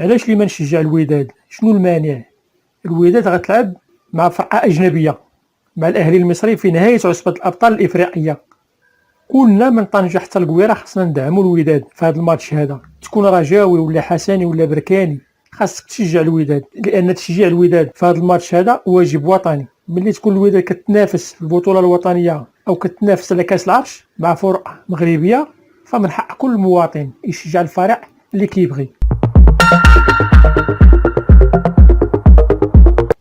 علاش لي ما نشجع الوداد؟ شنو المانع؟ الوداد غتلعب مع فرقة أجنبية، مع الأهلي المصري في نهاية عصبة الأبطال الإفريقية. كلنا من طنجة حتى القويرة خصنا ندعمو الوداد في هذا الماتش هذا، تكون رجاوي ولا حسني ولا بركاني، خاصك تشجع الوداد، لأن تشجيع الوداد في هذا الماتش هذا واجب وطني. ملي تكون الوداد كتنافس في البطولة الوطنية أو كتنافس على كأس العرش مع فرق مغربية، فمن حق كل مواطن يشجع الفريق اللي كيبغي.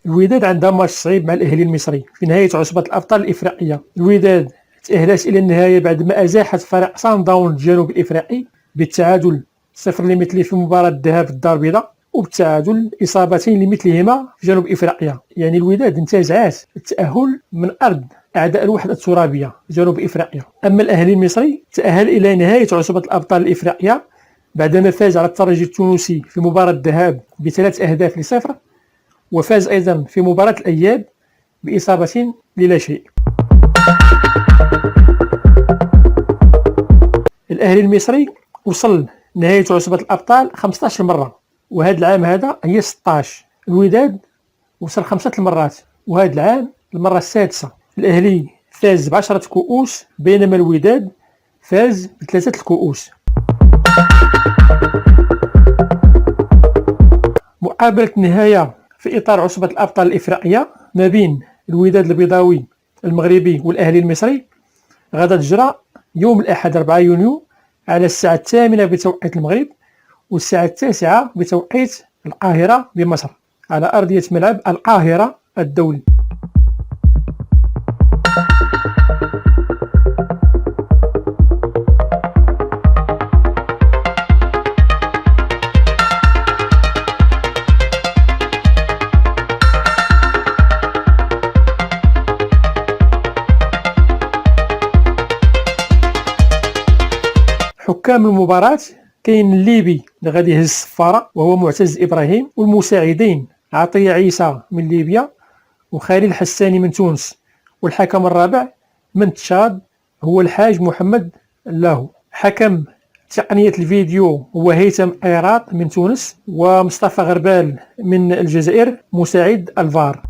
الوداد عندها ماتش صعيب مع الأهلي المصري في نهاية عصبة الأبطال الإفريقية. الوداد تأهلت إلى النهاية بعد ما أزاحت فريق صن داون الجنوب الإفريقي بالتعادل 0-0 في مباراة الذهاب في الدار البيضاء، وبالتعادل إصابتين لمثلهما في جنوب إفريقيا. يعني الوداد انتزعت التأهل من أرض أعداء الوحدة الترابية جنوب إفريقيا. أما الأهلي المصري تأهل إلى نهاية عصبة الأبطال الإفريقية بعدما فاز على الترجي التونسي في مباراة الذهاب ب3-0، وفاز أيضا في مباراة الأياب بإصابة للا شيء. الأهلي المصري وصل نهاية عصبة الأبطال 15 مرة، وهذا العام هذا هي 16. الوداد وصل 5 المرات، وهذا العام المرة السادسة. الأهلي فاز ب10 كؤوس، بينما الوداد فاز ب3 الكؤوس. مقابلة النهاية في إطار عصبة الأبطال الإفريقية ما بين الوداد البيضاوي المغربي والأهلي المصري غدا تجرى يوم الأحد 4 يونيو على الساعة 8 بتوقيت المغرب والساعة 9 بتوقيت القاهرة بمصر، على أرضية ملعب القاهرة الدولي. حكام المباراة كاين الليبي اللي غادي يهز الصفارة وهو معتز إبراهيم، والمساعدين عطية عيسى من ليبيا وخالد الحساني من تونس، والحكم الرابع من تشاد هو الحاج محمد لاهو. حكم تقنية الفيديو هو هيثم قيراط من تونس، ومصطفى غربال من الجزائر مساعد الفار.